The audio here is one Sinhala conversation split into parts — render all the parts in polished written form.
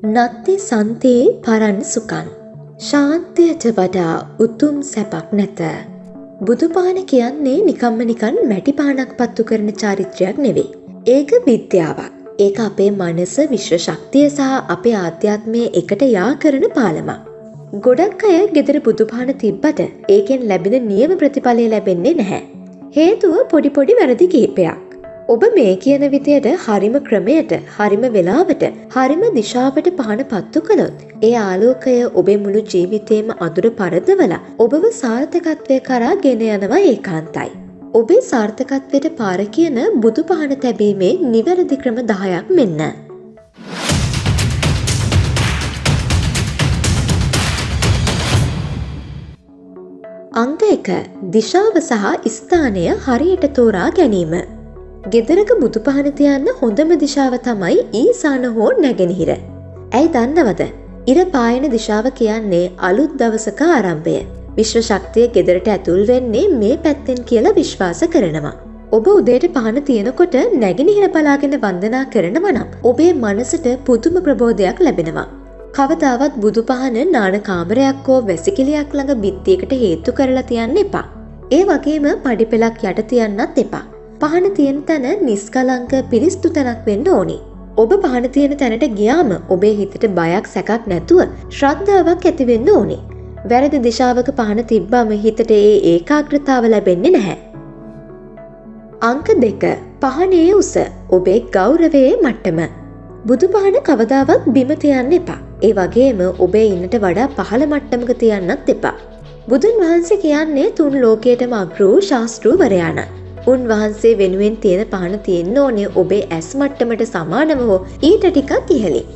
නත්ති සන්තේ පරන් සුකන්. ශාන්තියට වඩා උතුම් සැපක් නැත. බුදුපාන කියන්නේ නිකම්ම නිකන් මැටි පානක් පත්තු කරන චාරිත්‍රයක් නෙවෙයි. ඒක විද්‍යාවක්. ඒක අපේ මනස, විශ්ව ශක්තිය සහ අපේ ආධ්‍යාත්මය එකට යා කරන පාලමක්. ගොඩක් අය ගෙදර බුදුපාන තිබ්බට ඒකෙන් ලැබෙන නියම ප්‍රතිඵලය ලැබෙන්නේ නැහැ. හේතුව පොඩි පොඩි වැරදි කිහිපයක්. ඔබ මේ කියන විදියට හරිම ක්‍රමයට, හරිම වෙලාවට, හරිම දිශාවට පහන පත්තු කළොත් ඒ ආලෝකය ඔබේ මුළු ජීවිතේම අඳුර පරදවලා ඔබව සාර්ථකත්වය කරා ගෙන යනවා ඒකාන්තයි. ඔබේ සාර්ථකත්වයට පාර කියන බුදු පහන තැබීමේ නිවැරදි ක්‍රම 10ක් මෙන්න. අංක 1. දිශාව සහ ස්ථානය හරියට තෝරා ගැනීම. ගෙදරක බුදු පහන තියන්න හොඳම දිශාව තමයි ඊසාන හෝ නැගෙනහිර. ඇයි දන්නවද? ඉර පායන දිශාව කියන්නේ අලුත් දවසක ආරම්භය. විශ්ව ශක්තිය ගෙදරට ඇතුල් වෙන්නේ මේ පැත්තෙන් කියලා විශ්වාස කරනවා. ඔබ උදේට පහන තියනකොට නැගෙනහිර බලාගෙන වන්දනා කරනවා නම් ඔබේ මනසට පුදුම ප්‍රබෝධයක් ලැබෙනවා. කවදාවත් බුදු පහන නාන කාමරයක් හෝ වැසිකිළියක් ළඟ බිත්තියකට හේතු කරලා තියන්න එපා. ඒ වගේම පඩිපෙළක් යට තියන්නත් එපා. පහන තියෙන තැන නිස්කලංක පිරිස්තු තැනක් වෙන්න ඕනි. ඔබ පහන තියෙන තැනට ගියාම ඔබේ හිතට බයක් සැකක් නැතුව ශ්‍රද්ධාවක් ඇති වෙන්න ඕනි. වැරදි දිශාවක පහන තිබ්බම හිතට ඒ ඒකාග්‍රතාව ලැබෙන්නේ නැහැ. අංක 2. පහනේ උස ඔබේ ගෞරවයේ මට්ටම. බුදු පහන කවදාවත් බිම තියන්න එපා. ඒ වගේම ඔබේ ඉන්නට වඩා පහළ මට්ටමක තියන්නත් එපා. බුදුන් වහන්සේ කියන්නේ තුන් ලෝකයටම අග්‍ර වූ ශාස්ත්‍රූවරයාණ. උන්වහන්සේ වෙනුවෙන් තියෙන පහන තියෙන්න ඕනේ ඔබේ ඇස් මට්ටමට සමානව හෝ ඊට ටිකක් ඉහළින්.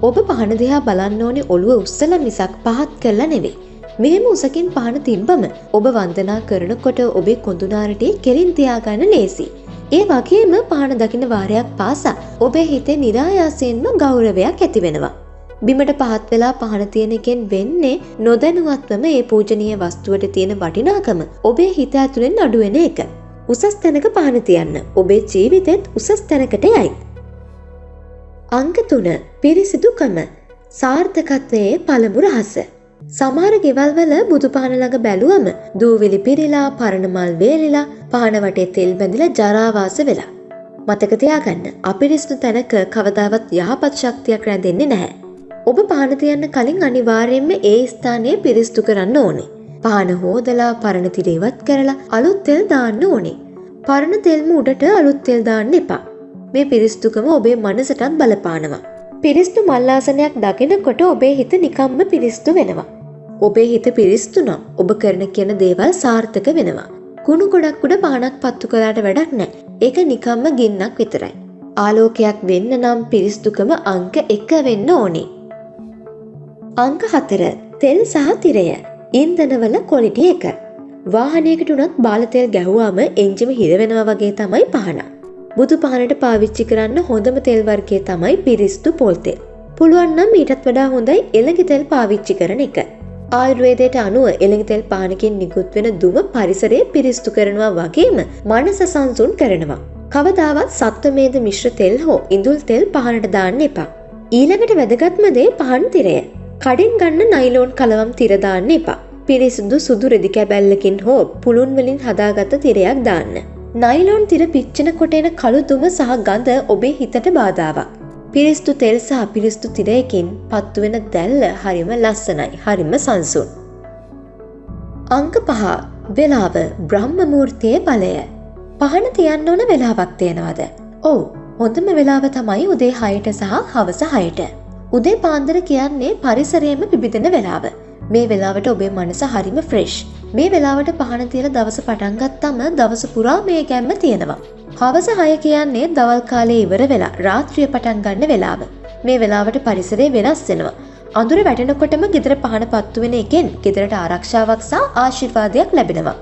ඔබ පහන දිහා බලන්න ඕනේ ඔළුව උස්සලා මිසක් පහත් කරලා නෙවෙයි. මෙහෙම උසකින් පහන තිබ්බම ඔබ වන්දනා කරනකොට ඔබේ කොඳුනාරටේ කෙලින් තියාගන්න ලේසි. ඒ වගේම පහන දකින්න වාරයක් පාසා ඔබේ හිතේ નિરાයාසයෙන්ම ගෞරවයක් ඇති වෙනවා. බිමට පහත් වෙලා පහන තියෙන එකෙන් වෙන්නේ නොදැනුවත්වම ඒ පූජනීය වස්තුවට තියෙන වටිනාකම ඔබේ හිත ඇතුලෙන් අඩු වෙන එක. උසස් තැනක පහන තියන්න ඔබේ ජීවිතෙත් උසස් තැනකට යයි. අංක 3. පිරිසිදුකම සාර්ථකත්වයේ පළමු රහස. සමහර ගෙවල් වල බුදු පහන ළඟ බැලුවම දූවිලි පිරීලා, පරණ මල් වේලිලා, පහන වටේ තෙල් බැඳිලා ජරාවාස වෙලා. මතක තියාගන්න, අපිරිසිදු තැනක කවදාවත් යහපත් ශක්තියක් රැඳෙන්නේ නැහැ. ඔබ පහන තියන්න කලින් අනිවාර්යයෙන්ම ඒ ස්ථානය පිරිසිදු කරන්න ඕනේ. පහන හොදලා පරණ තිර ඉවත් කරලා අලුත් තෙල් දාන්න ඕනේ. පරණ තෙල්ම උඩට අලුත් තෙල් දාන්න එපා. මේ පිරිසිදුකම ඔබේ මනසටත් බලපානවා. පිරිසිදු මල් ආසනයක් දකිනකොට ඔබේ හිත නිකම්ම පිරිසිදු වෙනවා. ඔබේ හිත පිරිසිදු නම් ඔබ කරන කියන දේවල් සාර්ථක වෙනවා. කුණු ගොඩක් උඩ පහනක් පත්තු කළාට වැඩක් නැහැ. ඒක නිකම්ම ගින්නක් විතරයි. ආලෝකයක් වෙන්න නම් පිරිසිදුකම අංක 1 වෙන්න ඕනේ. අංක 4. තෙල් සහ තිරය. ඉන්ධනවල ක්වොලිටි 1. වාහනයකට උනත් බාල තෙල් ගැහුවාම එන්ජිම හිර වෙනවා වගේ තමයි පහන. බුදු පහනට පාවිච්චි කරන්න හොඳම තෙල් වර්ගය තමයි පිරිසිදු පොල් තෙල්. පුළුවන් නම් ඊටත් වඩා හොඳයි එළඟි තෙල් පාවිච්චි කරන එක. ආයුර්වේදයට අනුව එළඟි තෙල් පානකින් නිකුත් වෙන දුම පරිසරය පිරිසිදු කරනවා වගේම මනස සංසුන් කරනවා. කවදාවත් සත්වමේද මිශ්‍ර තෙල් හෝ ඉඳුල් තෙල් පහනට දාන්න එපා. ඊළඟට වැදගත්ම දේ පහන් තිරය. කඩෙන් ගන්න නයිලෝන් කලවම් තිර දාන්න එපා. පිරිසිදු සුදු රෙදි කැබැල්ලකින් හෝ පුළුන් වලින් හදාගත්ත තිරයක් දාන්න. නයිලෝන් තිර පිච්චෙන කොට එන කළු දුම සහ ගඳ ඔබේ හිතට බාධාවක්. පිරිසිදු තෙල් සහ පිරිසිදු තිරයකින් පත්තු වෙන දැල්ල හරිම ලස්සනයි, හරිම සංසුන්. අංක 5. වෙලාව බ්‍රහ්ම මුහුර්තයේ බලය. පහන තියන්න ඕන වෙලාවක් තියෙනවද? ඔව්, හොඳම වෙලාව තමයි උදේ 6ට සහ හවස 6ට. උදේ පාන්දර කියන්නේ පරිසරයේම පිබිදෙන වෙලාව. මේ වෙලාවට ඔබේ මනස හරිම ෆ්‍රෙෂ්. මේ වෙලාවට පහන තියලා දවස පටන් ගත්තම දවස පුරා මේ ගැම්ම තියෙනවා. හවස 6 කියන්නේ දවල් කාලේ ඉවර වෙලා රාත්‍රිය පටන් ගන්න වෙලාව. මේ වෙලාවට පරිසරය වෙනස් වෙනවා. අඳුර වැටෙනකොටම ගෙදර පහන පත්තු වෙන එකෙන් ගෙදරට ආරක්ෂාවක් සහ ආශිර්වාදයක් ලැබෙනවා.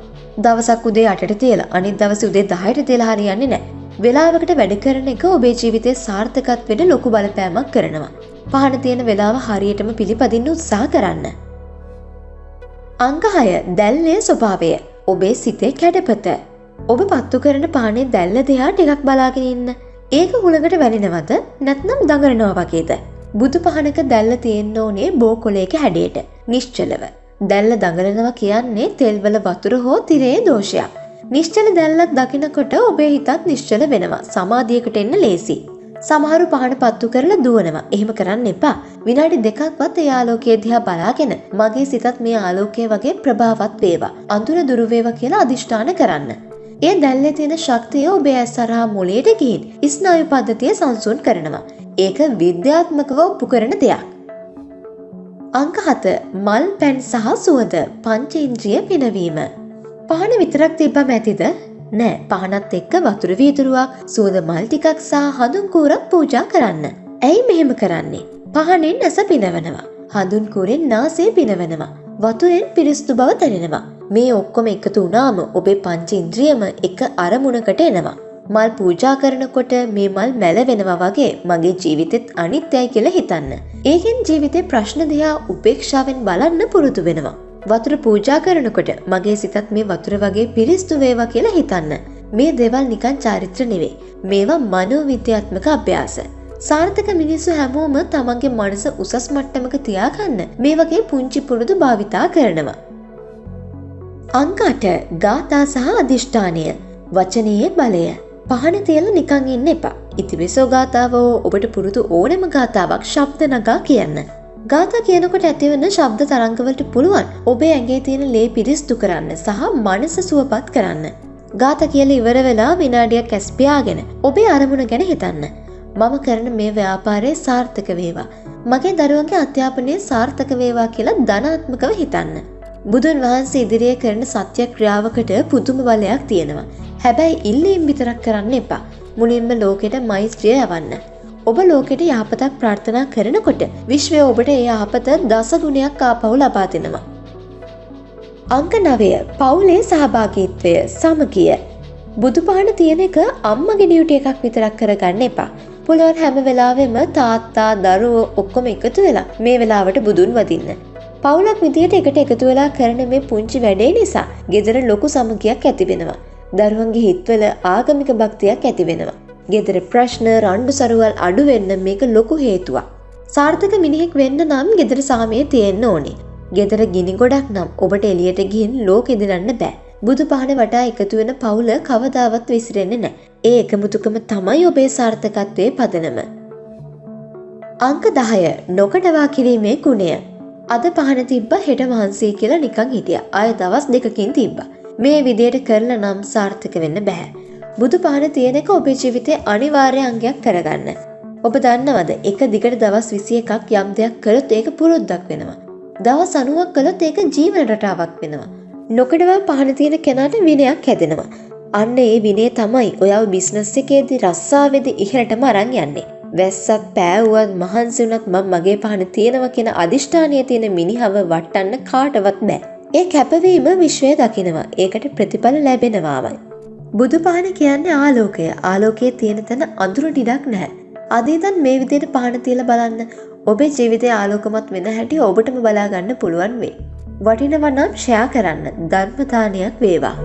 දවසක් උදේ 8ට තියලා අනිත් දවසේ උදේ 10ට තියලා හරියන්නේ නැහැ. වෙලාවකට වැඩ කරන එක ඔබේ ජීවිතේ සාර්ථකත්වයට ලොකු බලපෑමක් කරනවා. පහන තියෙන වෙලාව හරියටම පිළිපදින්න උත්සාහ කරන්න. අංක 6. දැල්ලේ ස්වභාවය. ඔබේ සිතේ කැඩපත. ඔබ පත්තු කරන පානේ දැල්ල දිහා ටිකක් බලාගෙන ඉන්න. ඒක හුලඟට වැනෙනවද නැත්නම් දඟලනවා වගේද? බුදු පහනක දැල්ල තියෙන්න ඕනේ බෝකොලයක හැඩයට නිශ්චලව. දැල්ල දඟලනවා කියන්නේ තෙල්වල වතුර හෝ තිරේ දෝෂයක්. නිශ්චල දැල්ලක් දකිනකොට ඔබේ හිතත් නිශ්චල වෙනවා. සමාධියකට එන්න ලේසි. සමහරු පහන පත්තු කරලා දුවනවා. එහෙම කරන්න එපා. විනාඩි 2ක්වත් ඒ ආලෝකය දිහා බලාගෙන මගේ සිතත් මේ ආලෝකය වගේ ප්‍රභාවත් වේවා. අඳුර දුරු වේවා කියලා අදිෂ්ඨාන කරන්න. ඒ දැල්ලේ තියෙන ශක්තිය ඔබේ ඇස් හරහා මොළයට ගිහින් ස්නායු පද්ධතිය සංසුන් කරනවා. ඒක විද්‍යාත්මකව ඔප්පු කරන දෙයක්. අංක 7 මල් පැන් සහ සුවඳ පංචේන්ද්‍රිය පිනවීම. පහන විතරක් තිබ්බම ඇතිද? නෑ. පහනත් එක්ක වතුර වීදුරුවක්, සුවඳ මල් ටිකක් සහ හඳුන් කූරක් පූජා කරන්න. ඇයි මෙහෙම කරන්නේ? පහනෙන් ඇස පිනවනවා. හඳුන් කූරෙන් නාසය පිනවනවා. වතුරෙන් පිරිසිදු බව දැනෙනවා. මේ ඔක්කොම එකතු වුණාම ඔබේ පංචේන්ද්‍රියම එක අරමුණකට එනවා. මල් පූජා කරනකොට මේ මල් මැලවෙනවා වගේ මගේ ජීවිතෙත් අනිත්‍යයි කියලා හිතන්න. ඒකෙන් ජීවිතේ ප්‍රශ්න දිහා උපේක්ෂාවෙන් බලන්න පුරුදු වෙනවා. වතුර පූජා කරනකොට මගේ සිතත් මේ වතුර වගේ පිරිසිදු වේවා කියලා හිතන්න. මේ දේවල් නිකන් චාරිත්‍ර නෙවෙයි. මේවා මනෝවිද්‍යාත්මක අභ්‍යාස. සාර්ථක මිනිස්සු හැමෝම තමන්ගේ මනස උසස් මට්ටමක තියාගන්න මේ වගේ පුංචි පුරුදු භාවිතා කරනවා. අංක 8 ගාථා සහ අදිෂ්ඨානය. වචනයේ බලය. පහන තියලා නිකන් ඉන්න එපා. ඉතිවිසෝ ගාථාව ඔබට පුරුදු ඕනෑම ගාථාවක් ශබ්ද නගා කියන්න. ගාථා කියනකොට ඇතිවන ශබ්ද තරංගවලට පුළුවන් ඔබේ ඇඟේ තියෙන ලේ පිරිසිදු කරන්න සහ මනස සුවපත් කරන්න. ගාථා කියලා ඉවර වෙලා විනාඩියක් ඇස් පියාගෙන ඔබේ අරමුණ ගැන හිතන්න. මම කරන මේ ව්‍යාපාරය සාර්ථක වේවා. මගේ දරුවන්ගේ අධ්‍යාපනය සාර්ථක වේවා කියලා ධනාත්මකව හිතන්න. බුදුන් වහන්සේ ඉදිරියේ කරන සත්‍යක්‍රියාවකට පුදුම බලයක් තියෙනවා. හැබැයි ඉල්ලීම් විතරක් කරන්න එපා. මුලින්ම ලෝකෙට මෛත්‍රිය යවන්න. ඔබ ලෝකෙට යහපතක් ප්‍රාර්ථනා කරනකොට විශ්වය ඔබට ඒ යහපත දස ගුණයක් ආපහු ලබා දෙනවා. අංක 9 පවුලේ සහභාගීත්වය සමගිය. බුදුපහන තියෙන එක අම්මගේ ඩියුටි එකක් විතරක් කරගන්න එපා. පුළුවන් හැම වෙලාවෙම තාත්තා දරුවෝ ඔක්කොම එකතු වෙලා මේ වෙලාවට බුදුන් වදින්න. පවුලක් විදියට එකට එකතු වෙලා කරන මේ පුංචි වැඩේ නිසා ගෙදර ලොකු සමගියක් ඇති වෙනවා. දරුවන්ගේ හිතවල ආගමික භක්තියක් ඇති වෙනවා. ගෙදර ප්‍රශ්න රණ්ඩු සරුවල් අඩු වෙන්න මේක ලොකු හේතුවක්. සාර්ථක මිනිහෙක් වෙන්න නම් ගෙදර සාමය තියෙන්න ඕනේ. ගෙදර ගිනි ගොඩක් නම් ඔබට එළියට ගිහින් ලෝකෙ දිනන්න බෑ. බුදු පහන වටා එකතු වෙන පවුල කවදාවත් විසිරෙන්නේ නැහැ. ඒ එකමුතුකම තමයි ඔබේ සාර්ථකත්වයේ පදනම. අංක 10 නොකඩවා කිරීමේ ගුණය. අද පහන තිබ්බ හෙට මහන්සි කියලා නිකන් හිටියා. ආය දවස් දෙකකින් තිබ්බා. මේ විදියට කරලා නම් සාර්ථක වෙන්න බෑ. බුදු පහන තියෙන එක ඔබේ ජීවිතේ අනිවාර්ය අංගයක් කරගන්න. ඔබ දන්නවද එක දිගට දවස් 21ක් යම් දෙයක් කළොත් ඒක පුරුද්දක් වෙනවා. දවස් 90ක් කළොත් ඒක ජීවන රටාවක් වෙනවා. නොකඩවා පහන තියෙන කෙනාට විනයක් හැදෙනවා. අන්න ඒ විනය තමයි ඔයාව බිස්නස් එකේදී රස්සාවේදී ඉහළටම අරන් යන්නේ. වැස්සක් පෑවුවත් මහන්සි වුණත් මම මගේ පහන තියෙනවා කියන අදිෂ්ඨානයේ තියෙන මිනිහව වටන්න කාටවත් බෑ. ඒ කැපවීම විශ්වය දකිනවා. ඒකට ප්‍රතිඵල ලැබෙනවාමයි. බුදු පහන කියන්නේ ආලෝකය. ආලෝකයේ තියෙන තැන අඳුර ටිකක් නැහැ. අද ඉඳන් මේ විදිහට පහන තියලා බලන්න. ඔබේ ජීවිතේ ආලෝකමත් වෙන හැටි ඔබටම බලා ගන්න පුළුවන් වෙයි. වටිනවා නම් ෂෙයා කරන්න. ධර්ම දානයක් වේවා.